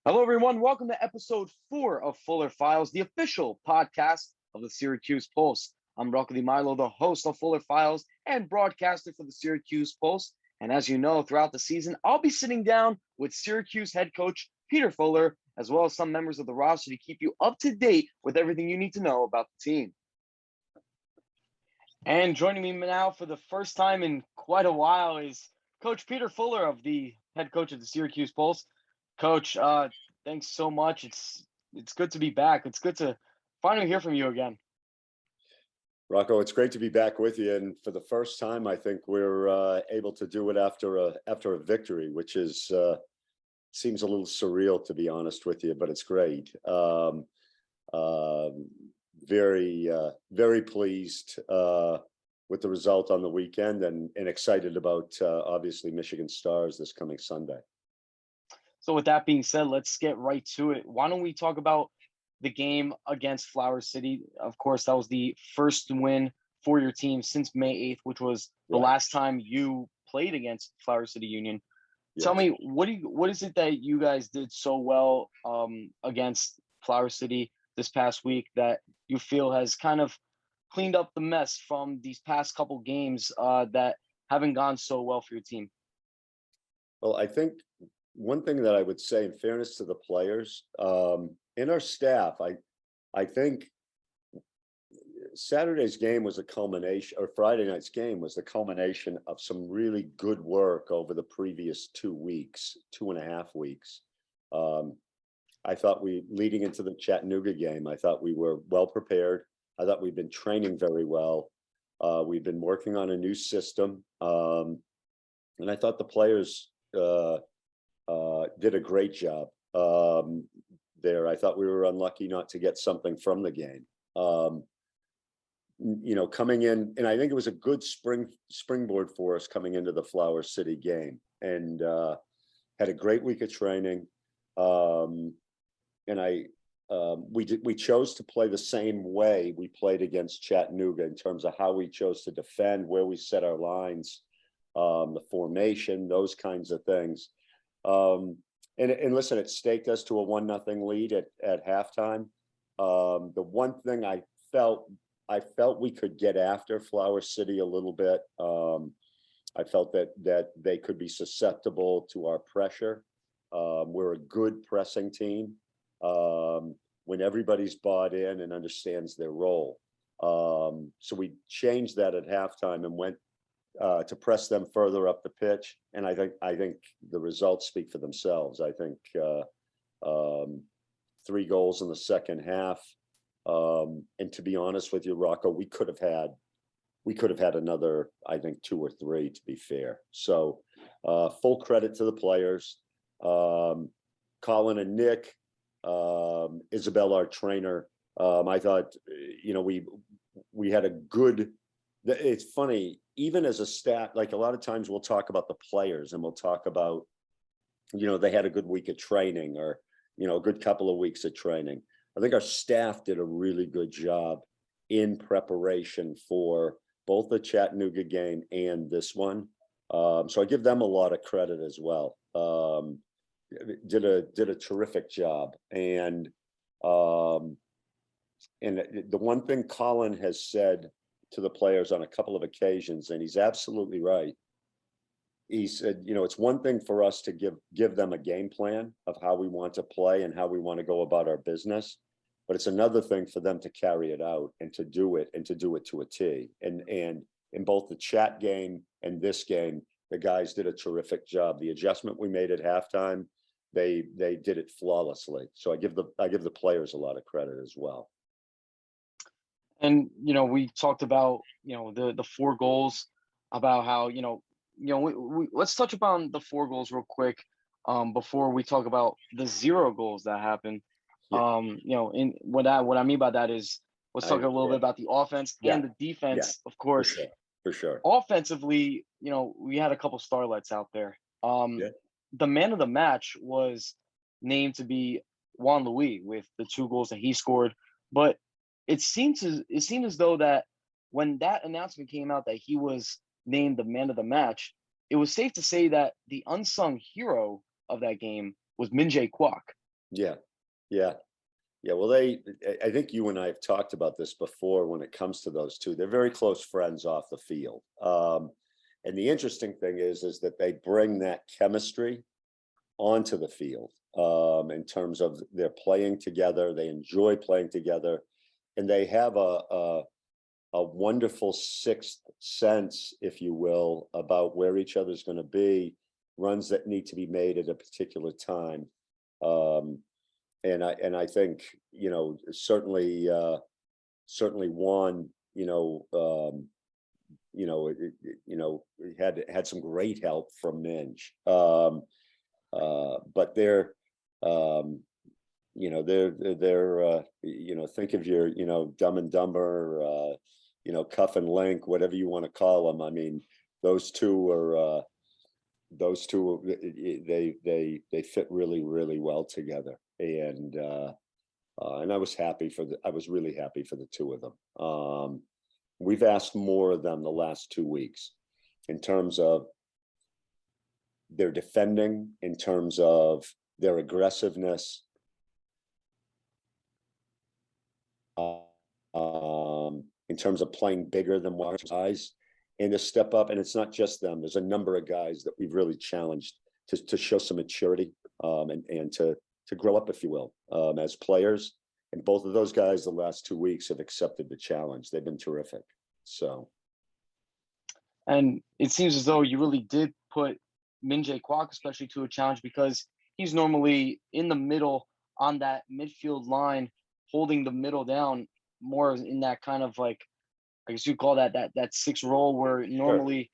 Hello, everyone. Welcome to episode 4 of Fuller Files, the official podcast of the Syracuse Pulse. I'm Rocco the host of Fuller Files and broadcaster for the Syracuse Pulse. And as you know, throughout the season, I'll be sitting down with Syracuse head coach Peter Fuller, as well as some members of the roster to keep you up to date with everything you need to know about the team. And joining me now for the first time in quite a while is Coach Peter Fuller, of the head coach of the Syracuse Pulse. Coach, thanks so much. It's good to be back. It's good to finally hear from you again. Rocco, it's great to be back with you, and for the first time, I think we're able to do it after a victory, which is seems a little surreal, to be honest with you, but it's great. Very pleased with the result on the weekend, and excited about obviously Michigan Stars this coming Sunday. So with that being said, let's get right to it. Why don't we talk about the game against Flower City? Of course, that was the first win for your team since May 8th, which was the last time you played against Flower City Union. Yes. Tell me, what is it that you guys did so well against Flower City this past week that you feel has kind of cleaned up the mess from these past couple games that haven't gone so well for your team? Well, I think one thing that I would say, in fairness to the players and our staff, I think Saturday's game was a culmination, or Friday night's game was the culmination of some really good work over the previous 2.5 weeks. I thought leading into the Chattanooga game, I thought we were well prepared. I thought we've been training very well. We've been working on a new system. And I thought the players did a great job there. I thought we were unlucky not to get something from the game. Coming in, and I think it was a good springboard for us coming into the Flower City game, and had a great week of training. We chose to play the same way we played against Chattanooga in terms of how we chose to defend, where we set our lines, the formation, those kinds of things. And listen, it staked us to a 1-0 lead at halftime. The one thing I felt we could get after Flower City a little bit. I felt that they could be susceptible to our pressure. We're a good pressing team when everybody's bought in and understands their role. So we changed that at halftime and went to press them further up the pitch, and I think the results speak for themselves. I think 3 goals in the second half, and to be honest with you, Rocco, we could have had another, I think, 2 or 3, to be fair. So full credit to the players, Colin and Nick, Isabel, our trainer. I thought, we had a good. It's funny, even as a staff, like a lot of times we'll talk about the players and we'll talk about, they had a good week of training, or, a good couple of weeks of training. I think our staff did a really good job in preparation for both the Chattanooga game and this one. So I give them a lot of credit as well. Did a terrific job. And the one thing Colin has said to the players on a couple of occasions, and he's absolutely right. He said, it's one thing for us to give them a game plan of how we want to play and how we want to go about our business, but it's another thing for them to carry it out and to do it to a T. And in both the Chat game and this game, the guys did a terrific job. The adjustment we made at halftime, they did it flawlessly. So I give the players a lot of credit as well. And, we talked about, the 4 goals, about how, we let's touch upon the 4 goals real quick before we talk about the 0 goals that happened. Yeah. What I mean by that is, let's talk a little bit about the offense and the defense, of course. For sure. Offensively, we had a couple starlets out there. The man of the match was named to be Juan Louis with the 2 goals that he scored, but it seemed as though that when that announcement came out that he was named the man of the match, it was safe to say that the unsung hero of that game was Min Jae Kwok. Yeah, yeah, yeah. Well, I think you and I have talked about this before when it comes to those two. They're very close friends off the field. And the interesting thing is that they bring that chemistry onto the field, in terms of they're playing together. They enjoy playing together, and they have a wonderful sixth sense, if you will, about where each other's going to be, runs that need to be made at a particular time. Um, and I think, certainly Juan, had some great help from Minge. But um, think of your, Dumb and Dumber, Cuff and Link, whatever you want to call them. I mean, those two are, they fit really, really well together. And I was really happy for the two of them. We've asked more of them the last 2 weeks in terms of their defending, in terms of their aggressiveness, in terms of playing bigger than what size, and to step up. And it's not just them. There's a number of guys that we've really challenged to show some maturity, and to grow up, if you will, as players. And both of those guys the last 2 weeks have accepted the challenge. They've been terrific. So. And it seems as though you really did put Minjae Kwok especially to a challenge, because he's normally in the middle on that midfield line, holding the middle down more in that kind of, like, I guess you call that six role, where normally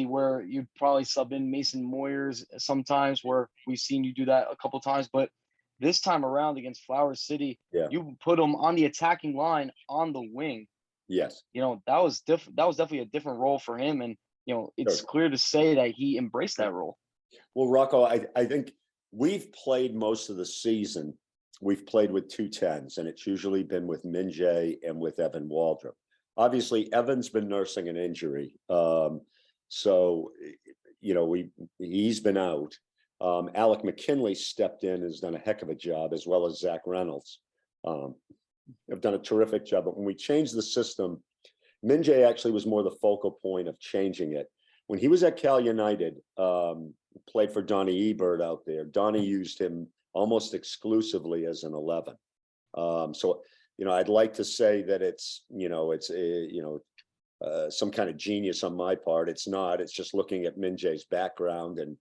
where you'd probably sub in Mason Moyers sometimes, where we've seen you do that a couple times. But this time around against Flower City, Yeah. you put him on the attacking line on the wing. Yes. That was different. That was definitely a different role for him. And, it's clear to say that he embraced that role. Well, Rocco, I think we've played most of the season. We've played with 2 10s, and it's usually been with Minjae and with Evan Waldrop. Obviously, Evan's been nursing an injury. So, he's been out. Alec McKinley stepped in and has done a heck of a job, as well as Zach Reynolds. Have done a terrific job. But when we changed the system, Minjae actually was more the focal point of changing it. When he was at Cal United, played for Donnie Ebert out there, Donnie used him almost exclusively as an 11. So, I'd like to say that it's some kind of genius on my part. It's not. It's just looking at Minjae's background and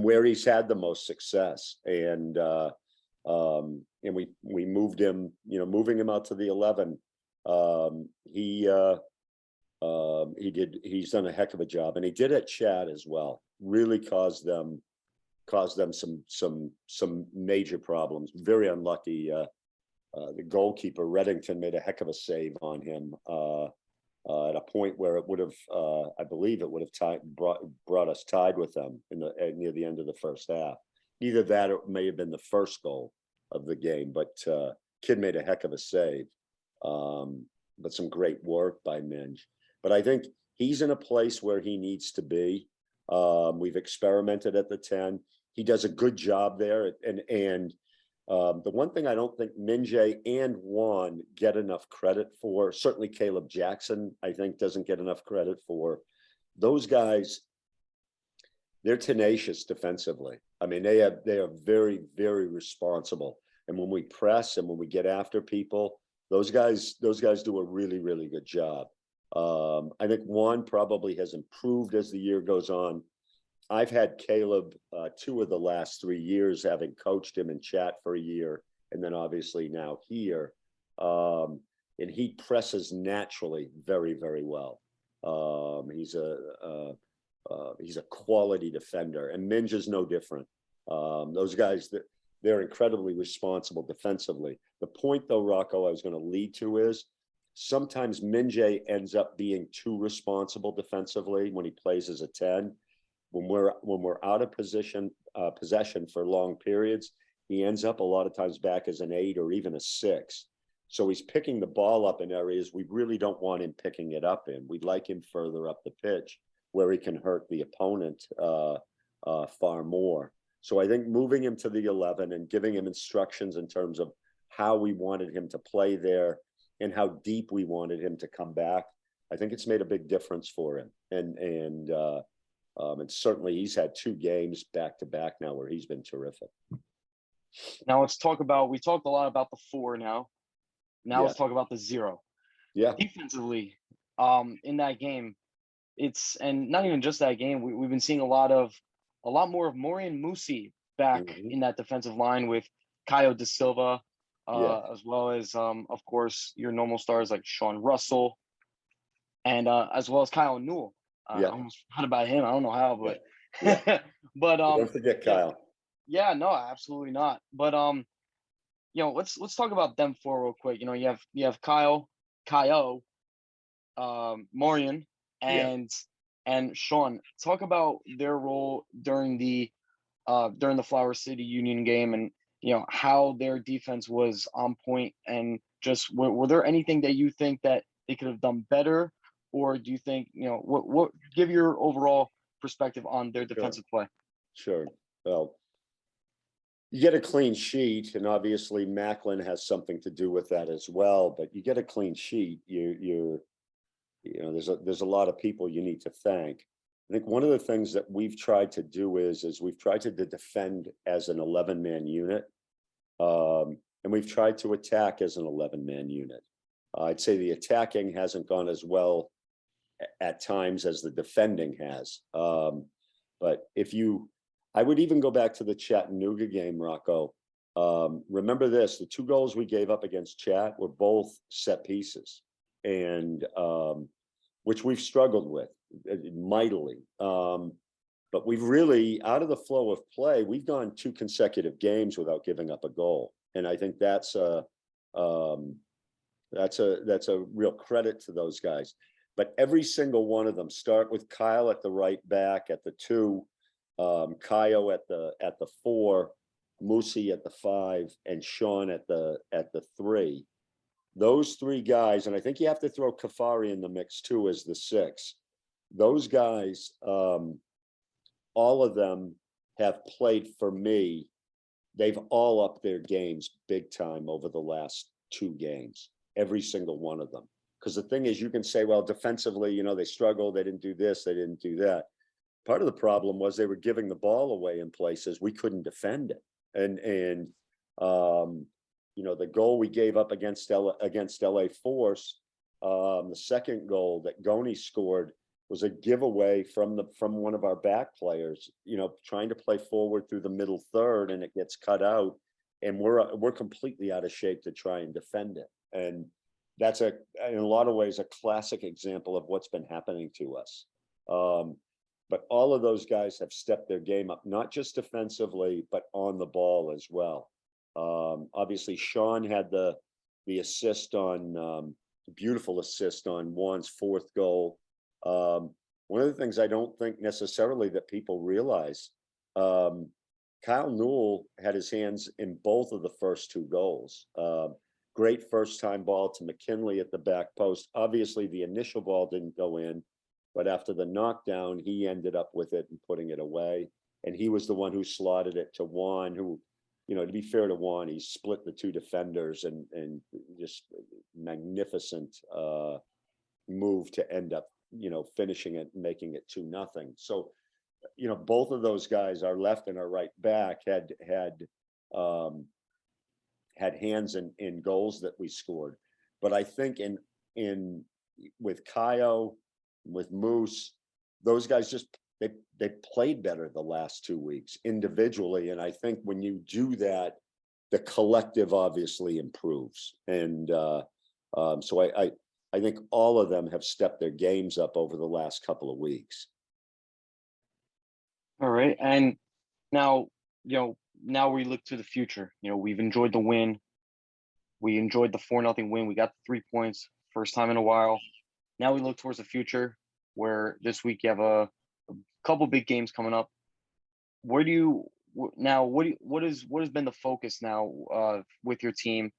where he's had the most success. And we moved him, moving him out to the 11. He's done a heck of a job, and he did at Chad as well. Really caused them some major problems. Very unlucky. The goalkeeper Reddington made a heck of a save on him at a point where it would have, I believe, it would have brought us tied with them near the end of the first half. Either that or it may have been the first goal of the game, but kid made a heck of a save. But some great work by Minge. But I think he's in a place where he needs to be. We've experimented at the 10. He does a good job there. And the one thing I don't think Minjae and Juan get enough credit for, certainly Caleb Jackson, I think, doesn't get enough credit for. Those guys, they're tenacious defensively. I mean, they are very, very responsible. And when we press and when we get after people, those guys do a really, really good job. I think Juan probably has improved as the year goes on. I've had Caleb 2 of the last 3 years, having coached him in chat for a year, and then obviously now here. And he presses naturally very, very well. He's a quality defender, and Minge is no different. Those guys, they're incredibly responsible defensively. The point, though, Rocco, I was going to lead to is sometimes Minjae ends up being too responsible defensively when he plays as a 10. When we're out of possession for long periods, he ends up a lot of times back as an 8 or even a 6. So he's picking the ball up in areas we really don't want him picking it up in. We'd like him further up the pitch where he can hurt the opponent far more. So I think moving him to the 11 and giving him instructions in terms of how we wanted him to play there and how deep we wanted him to come back, I think it's made a big difference for him. And certainly he's had 2 games back to back now where he's been terrific. Now let's talk about, we talked a lot about the 4 now. Now let's talk about the 0. Yeah. Defensively, in that game, and not even just that game, we've been seeing a lot more of Maurian Musi back in that defensive line with Caio da Silva, as well as, of course, your normal stars like Sean Russell, and as well as Kyle Newell. I almost forgot about him. I don't know how, but but don't forget Kyle. Yeah, no, absolutely not. But let's talk about them 4 real quick. You have Kyle, Maurian, and Sean. Talk about their role during the Flower City Union game, and how their defense was on point, and just were there anything that you think that they could have done better, or do you think what give your overall perspective on their defensive play? Sure. Well, you get a clean sheet, and obviously Macklin has something to do with that as well. But you get a clean sheet, there's a lot of people you need to thank. I think one of the things that we've tried to do is we've tried to defend as an 11-man unit, and we've tried to attack as an 11-man unit. I'd say the attacking hasn't gone as well at times as the defending has. But I would even go back to the Chattanooga game, Rocco. Remember this, the 2 goals we gave up against Chat were both set pieces, and which we've struggled with mightily. But we've really, out of the flow of play, we've gone 2 consecutive games without giving up a goal. And I think that's a real credit to those guys. But every single one of them, start with Kyle at the right back at the 2, Caio at the 4, Musi at the 5, and Sean at the 3. Those 3 guys, and I think you have to throw Kafari in the mix too as the 6. Those guys, all of them have played for me. They've all upped their games big time over the last 2 games, every single one of them. Because the thing is, you can say, well, defensively, they struggled, they didn't do this, they didn't do that. Part of the problem was they were giving the ball away in places we couldn't defend it. And the goal we gave up against LA Force, the second goal that Goni scored was a giveaway from one of our back players, trying to play forward through the middle third, and it gets cut out, and we're completely out of shape to try and defend it. And that's in a lot of ways, a classic example of what's been happening to us. But all of those guys have stepped their game up, not just defensively, but on the ball as well. Obviously, Sean had the assist on beautiful assist on Juan's 4th goal. One of the things I don't think necessarily that people realize, Kyle Newell had his hands in both of the first 2 goals. Great first-time ball to McKinley at the back post. Obviously, the initial ball didn't go in, but after the knockdown, he ended up with it and putting it away. And he was the one who slotted it to Juan, who, to be fair to Juan, he split the 2 defenders and just magnificent move to end up, finishing it and making it 2-0. So, both of those guys, our left and our right back, had hands in goals that we scored. But I think with Caio, with Moose, those guys they played better the last 2 weeks individually. And I think when you do that, the collective obviously improves. And so I think all of them have stepped their games up over the last couple of weeks. All right. And now, now we look to the future. We've enjoyed the win. We enjoyed the 4-0 win. We got the 3 points, first time in a while. Now we look towards the future, where this week you have a couple big games coming up. What has been the focus now with your team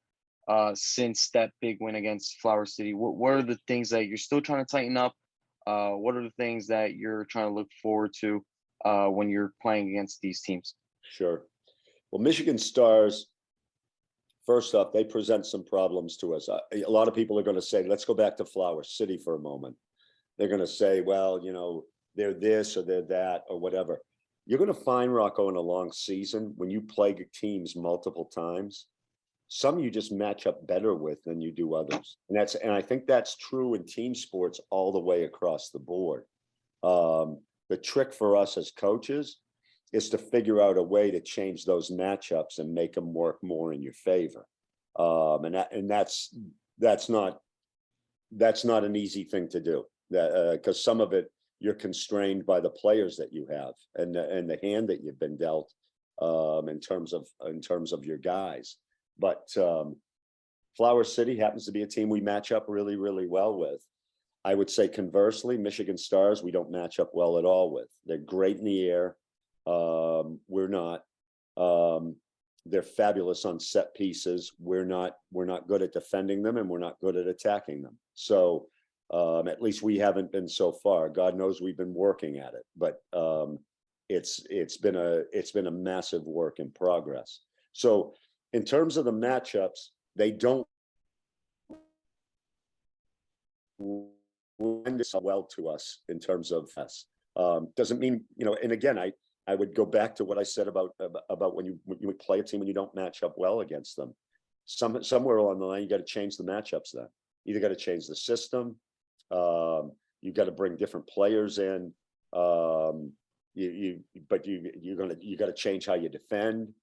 since that big win against Flower City? What are the things that you're still trying to tighten up? What are the things that you're trying to look forward to when you're playing against these teams? Sure. Well, Michigan Stars, first off, they present some problems to us. A lot of people are going to say, let's go back to Flower City for a moment. They're going to say, well, they're this or they're that or whatever. You're going to find, Rocco, in a long season, when you play teams multiple times, some you just match up better with than you do others. And I think that's true in team sports all the way across the board. The trick for us as coaches is to figure out a way to change those matchups and make them work more in your favor. And that's not an easy thing to do, because some of it you're constrained by the players that you have and the hand that you've been dealt, in terms of your guys. But Flower City happens to be a team we match up really, really well with. I would say conversely, Michigan Stars, we don't match up well at all with. They're great in the air. We're not. They're fabulous on set pieces. We're not good at defending them, and we're not good at attacking them. So at least we haven't been so far. God knows we've been working at it, but it's been a massive work in progress. So in terms of the matchups, they don't lend well to us in terms of us. Doesn't mean, and again, I would go back to what I said about when you play a team and you don't match up well against them. Somewhere along the line, you got to change the matchups. Then either got to change the system. You got to bring different players in. You got to change how you defend.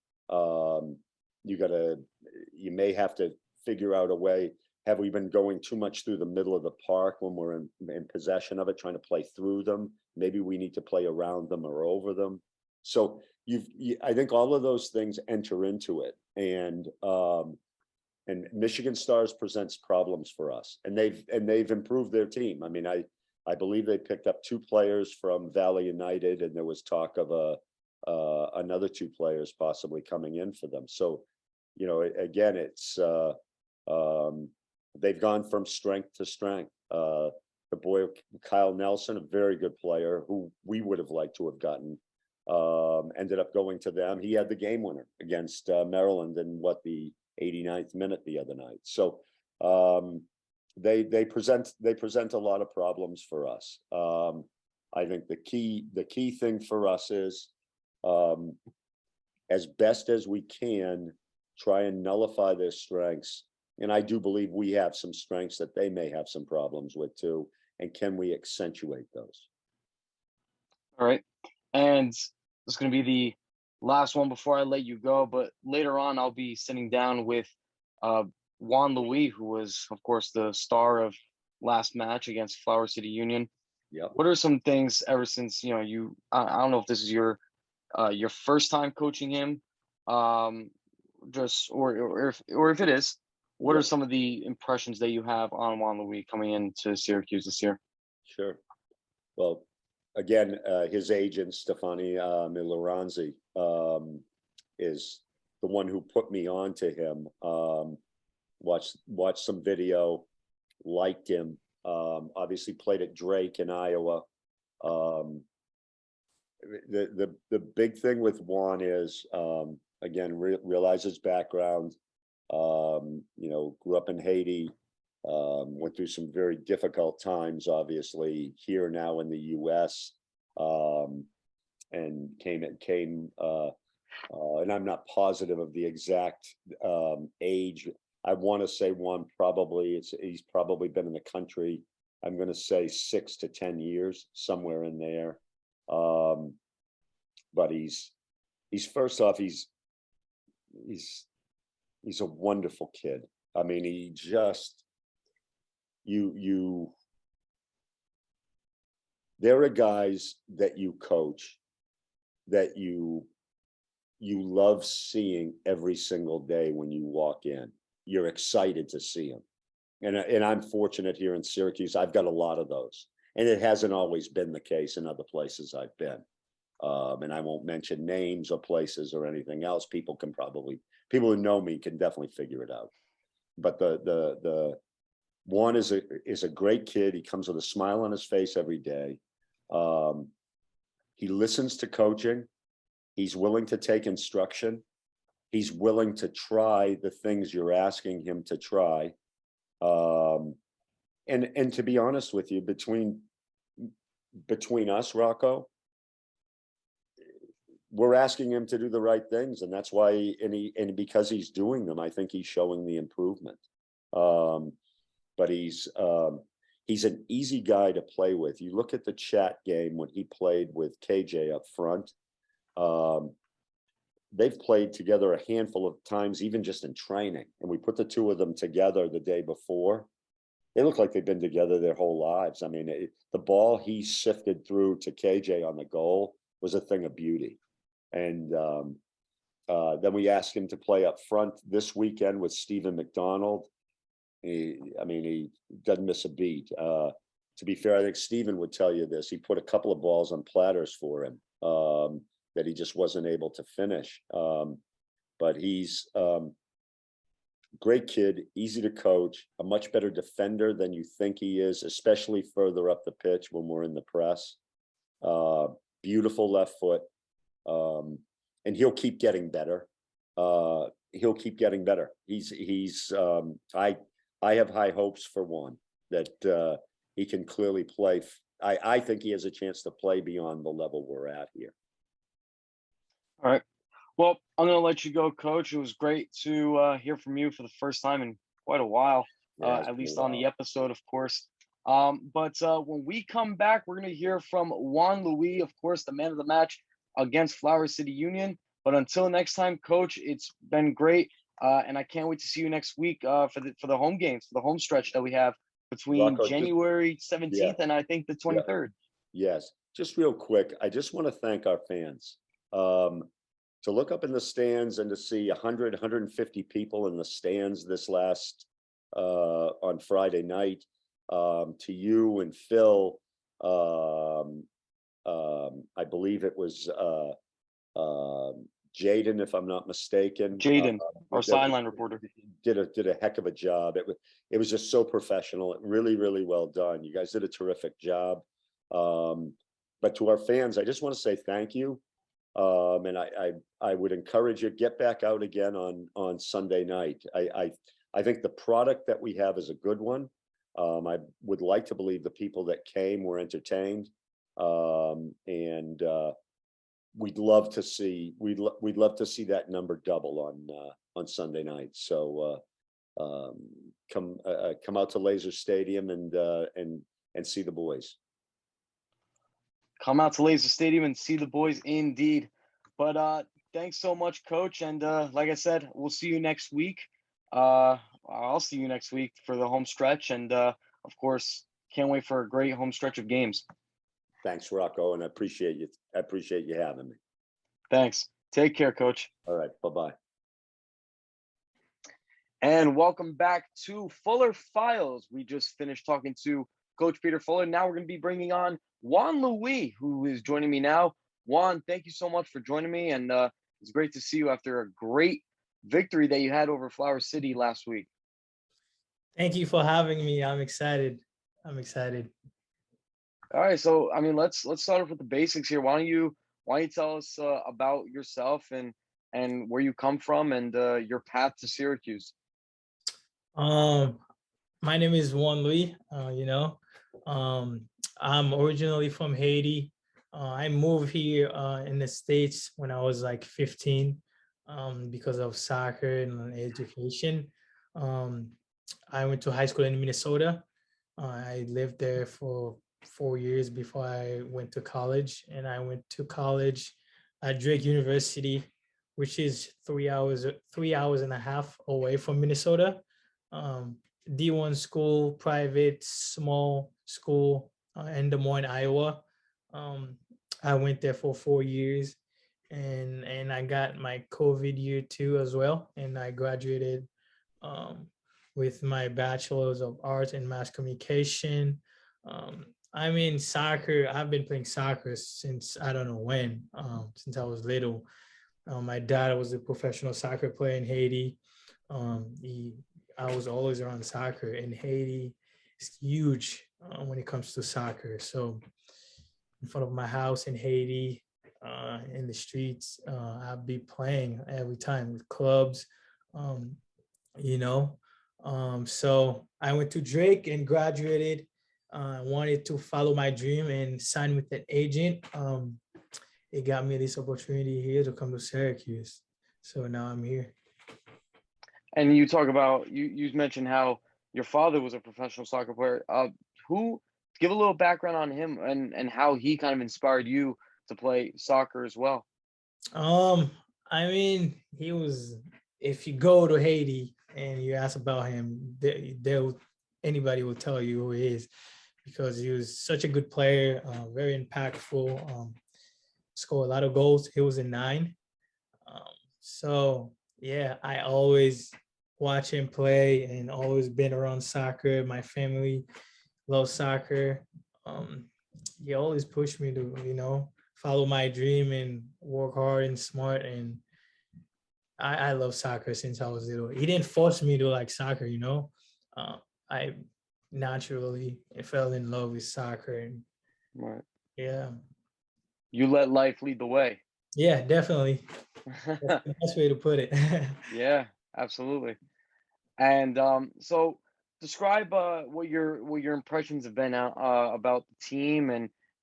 You may have to figure out a way. Have we been going too much through the middle of the park when we're in possession of it, trying to play through them? Maybe we need to play around them or over them. So I think all of those things enter into it, and Michigan Stars presents problems for us, and they've improved their team. I mean, I believe they picked up 2 players from Valley United, and there was talk of another 2 players possibly coming in for them. So, again, it's they've gone from strength to strength. The boy Kyle Nelson, a very good player who we would have liked to have gotten, ended up going to them. He had the game winner against Maryland in the 89th minute the other night. So they present a lot of problems for us. I think the key thing for us is, as best as we can, try and nullify their strengths. And I do believe we have some strengths that they may have some problems with too. And can we accentuate those? All right. And it's going to be the last one before I let you go. But later on, I'll be sitting down with Juan Louis, who was, of course, the star of last match against Flower City Union. Yeah. What are some things ever since, I don't know if this is your first time coaching him, or if it is, what are some of the impressions that you have on Juan Louis coming into Syracuse this year? Sure. Well, again, his agent, Stefani Miloranzi, is the one who put me on to him. Watched some video, liked him. Obviously played at Drake in Iowa. The big thing with Juan is, again, realize his background. Grew up in Haiti, went through some very difficult times, obviously here now in the US, and came and I'm not positive of the exact age. I want to say Juan he's probably been in the country, I'm going to say 6 to 10 years, somewhere in there. But he's first off, he's a wonderful kid. I mean, he just, there are guys that you coach that you love seeing every single day when you walk in. You're excited to see him. And I'm fortunate here in Syracuse. I've got a lot of those. And it hasn't always been the case in other places I've been. And I won't mention names or places or anything else. People who know me can definitely figure it out. But the Juan is a great kid. He comes with a smile on his face every day. He listens to coaching. He's willing to take instruction. He's willing to try the things you're asking him to try. And to be honest with you, between us, Rocco, we're asking him to do the right things, and that's why, and because he's doing them, I think he's showing the improvement. But he's an easy guy to play with. You look at the chat game when he played with KJ up front. They've played together a handful of times, even just in training. And we put the two of them together the day before. They look like they've been together their whole lives. I mean, the ball he sifted through to KJ on the goal was a thing of beauty. And then we asked him to play up front this weekend with Stephen McDonald. He doesn't miss a beat. To be fair, I think Stephen would tell you this. He put a couple of balls on platters for him that he just wasn't able to finish. But he's great kid, easy to coach, a much better defender than you think he is, especially further up the pitch when we're in the press. Beautiful left foot. And he'll keep getting better. He'll keep getting better. I have high hopes for Juan that he can clearly play. I think he has a chance to play beyond the level we're at here. All right. Well, I'm going to let you go, Coach. It was great to hear from you for the first time in quite a while, at least on the episode, of course. But when we come back, we're going to hear from Juan Louis, of course, the man of the match against Flower City Union. But until next time, Coach, it's been great. And I can't wait to see you next week for the home games, for the home stretch that we have between Rocco, January 17th and I think the 23rd. Yes. Just real quick, I just want to thank our fans. To look up in the stands and to see 100, 150 people in the stands this last on Friday night, to you and Phil, I believe it was Jaden, if I'm not mistaken. Jaden, our sideline reporter, did a heck of a job. It was just so professional. Really, really well done. You guys did a terrific job. But to our fans, I just want to say thank you. And I would encourage you, get back out again on Sunday night. I think the product that we have is a good one. I would like to believe the people that came were entertained. And we'd love to see that number double on Sunday night. So come out to Laser Stadium and see the boys. Come out to Laser Stadium and see the boys indeed. But thanks so much, Coach. And like I said, we'll see you next week. I'll see you next week for the home stretch. And of course, can't wait for a great home stretch of games. Thanks, Rocco. And I appreciate you. I appreciate you having me. Thanks. Take care, Coach. All right. Bye-bye. And welcome back to Fuller Files. We just finished talking to Coach Peter Fuller. Now we're going to be bringing on Juan Louis, who is joining me now. Juan, thank you so much for joining me. And it's great to see you after a great victory that you had over Flower City last week. Thank you for having me. I'm excited. All right. So, I mean, let's start off with the basics here. Why don't you tell us about yourself and where you come from and your path to Syracuse? My name is Juan Louis. I'm originally from Haiti. I moved here in the States when I was like 15 because of soccer and education. I went to high school in Minnesota. I lived there for 4 years before I went to college, and I went to college at Drake University, which is 3 hours and a half away from Minnesota. D1 school, private, small school in Des Moines, Iowa. I went there for 4 years, and I got my COVID year too as well, and I graduated with my bachelor's of arts in mass communication. I mean, soccer, I've been playing soccer since I don't know when, since I was little. My dad was a professional soccer player in Haiti. I was always around soccer in Haiti. It's huge when it comes to soccer. So in front of my house in Haiti, in the streets. I'll be playing every time with clubs, um, you know. So I went to Drake and graduated. Wanted to follow my dream and sign with an agent. It got me this opportunity here to come to Syracuse. So now I'm here. And you talk about you mentioned how your father was a professional soccer player. Who give a little background on him and how he kind of inspired you to play soccer as well. Um, I mean, he was. If you go to Haiti and you ask about him, anybody will tell you who he is because he was such a good player, very impactful. Scored a lot of goals. He was a 9. So yeah, I always watch him play and always been around soccer. My family loves soccer. He always pushed me to, follow my dream and work hard and smart. And I love soccer since I was little. He didn't force me to like soccer, I naturally fell in love with soccer. And Right. yeah. You let life lead the way. Yeah, definitely. That's the best way to put it. Yeah, absolutely. And so describe what your impressions have been about the team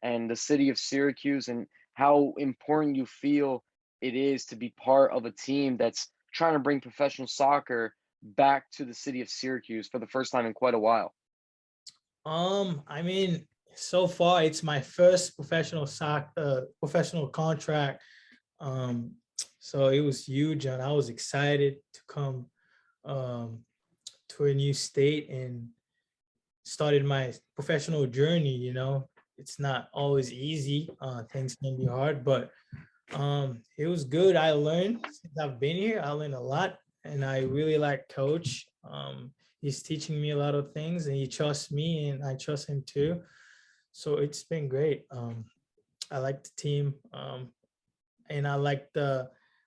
and the city of Syracuse and how important you feel it is to be part of a team that's trying to bring professional soccer back to the city of Syracuse for the first time in quite a while. I mean, so far it's my first professional contract. So it was huge, and I was excited to come to a new state and started my professional journey. It's not always easy. Things can be hard, but it was good. I learned since I've been here. I learned a lot, and I really like coach. He's teaching me a lot of things, and he trusts me, and I trust him too. So it's been great. I like the team, and I like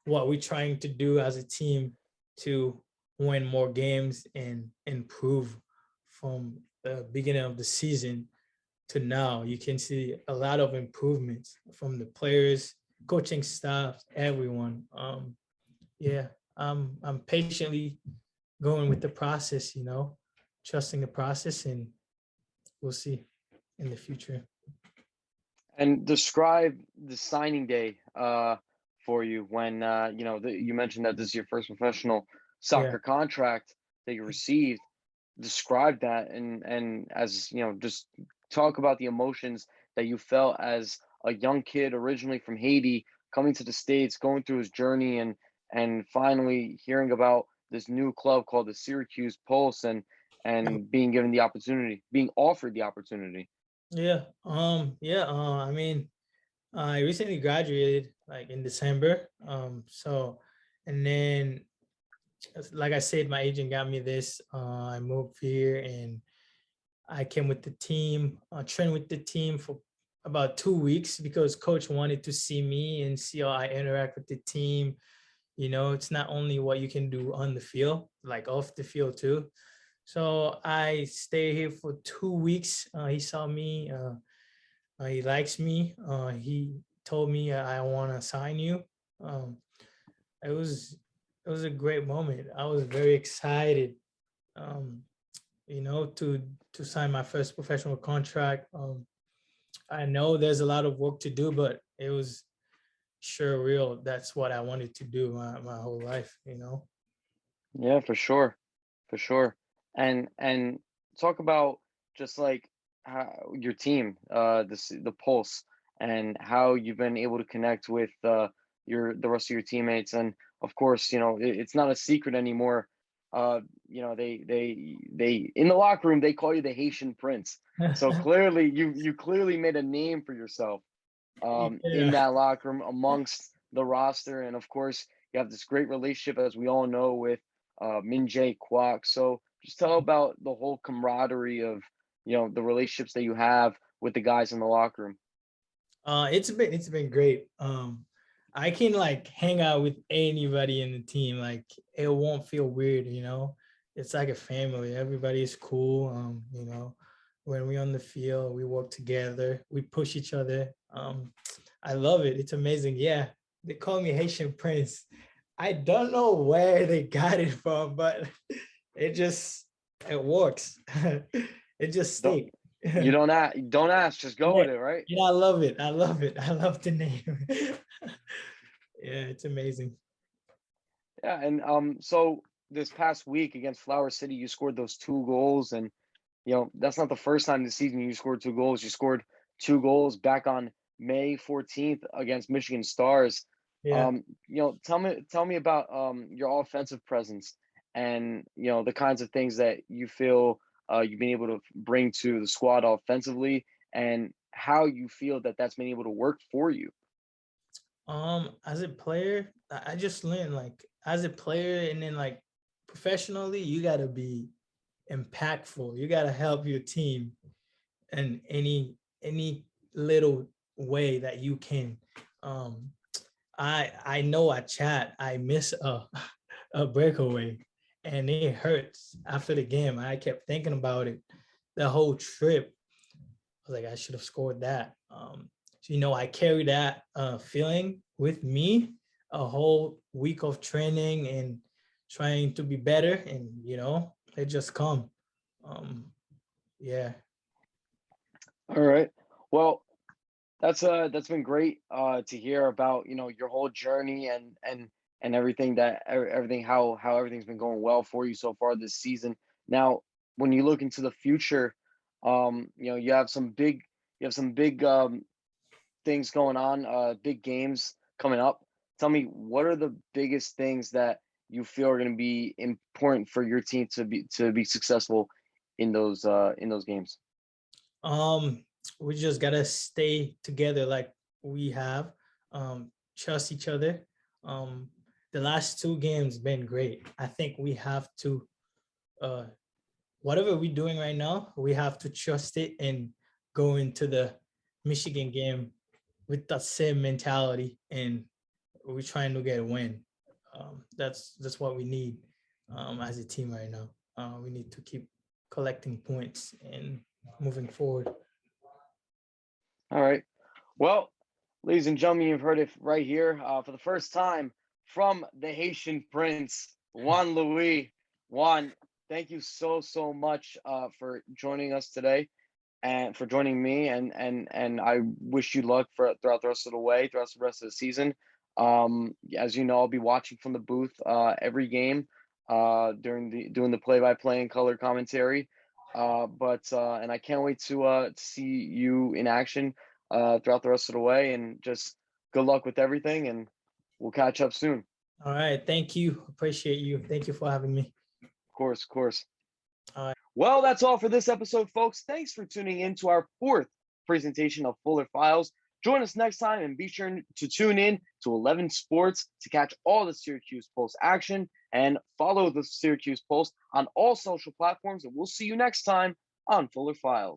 what we're trying to do as a team to win more games and improve from the beginning of the season to now. You can see a lot of improvements from the players, coaching staff, everyone. Yeah, I'm patiently going with the process, trusting the process, and we'll see in the future. And describe the signing day for you when you mentioned that this is your first professional soccer contract that you received. Describe that and as just talk about the emotions that you felt as a young kid originally from Haiti coming to the States, going through his journey and finally hearing about this new club called the Syracuse Pulse and being given the opportunity, being offered the opportunity. I mean, I recently graduated like in December. And then like I said, my agent got me this. I moved here and I came with the team, trained with the team for about 2 weeks because coach wanted to see me and see how I interact with the team. It's not only what you can do on the field, like off the field too. So I stayed here for 2 weeks. He saw me. He likes me. He told me I want to sign you. Um, it was it was a great moment. I was very excited, um, to sign my first professional contract. I know there's a lot of work to do, but it was sure real. That's what I wanted to do my whole life. Yeah, for sure. And talk about just like how your team, the Pulse, and how you've been able to connect with the rest of your teammates. And of course, it's not a secret anymore. They in the locker room they call you the Haitian Prince. So clearly, you clearly made a name for yourself in that locker room amongst the roster, and of course, you have this great relationship, as we all know, with Min Jae Kwok. So just tell about the whole camaraderie of the relationships that you have with the guys in the locker room. It's been great. I can like hang out with anybody in the team. Like it won't feel weird. It's like a family. Everybody is cool. When we're on the field, we work together, we push each other. I love it. It's amazing. Yeah, they call me Haitian Prince. I don't know where they got it from, but it works. It just Don't sticks. you don't ask, just go Yeah, with it, right? yeah, I love it. I love it. I love the name. Yeah, it's amazing. Yeah, and so this past week against Flower City, you scored those 2 goals, and that's not the first time this season you scored 2 goals. You scored 2 goals back on May 14th against Michigan Stars. Yeah. Tell me about your offensive presence and the kinds of things that you feel you've been able to bring to the squad offensively, and how you feel that that's been able to work for you. As a player, I just learned like as a player and then like professionally, you gotta be impactful. You gotta help your team in any little way that you can. Um, I know at chat I miss a breakaway and it hurts after the game. I kept thinking about it the whole trip. I was like, I should have scored that. So, I carry that feeling with me a whole week of training and trying to be better, and it just come. Yeah. All right. Well, that's been great to hear about your whole journey and everything how everything's been going well for you so far this season. Now, when you look into the future, you have some big things going on, big games coming up. Tell me, what are the biggest things that you feel are going to be important for your team to be successful in those games? Um, we just gotta stay together like we have. Trust each other. The last 2 games been great. I think we have to uh whatever we're doing right now, we have to trust it and go into the Michigan game with that same mentality, and we're trying to get a win. That's what we need as a team right now. We need to keep collecting points and moving forward. All right. Well, ladies and gentlemen, you've heard it right here for the first time from the Haitian Prince, Juan Louis. Juan, thank you so much for joining us today and for joining me. And I wish you luck throughout the rest of the way, throughout the rest of the season. As you know, I'll be watching from the booth every game doing the play-by-play and color commentary. And I can't wait to see you in action throughout the rest of the way. And just good luck with everything, and we'll catch up soon. All right. Thank you. Appreciate you. Thank you for having me. Of course, of course. All right. Well, that's all for this episode, folks. Thanks for tuning in to our 4th presentation of Fuller Files. Join us next time and be sure to tune in to 11 Sports to catch all the Syracuse Pulse action, and follow the Syracuse Pulse on all social platforms. And we'll see you next time on Fuller Files.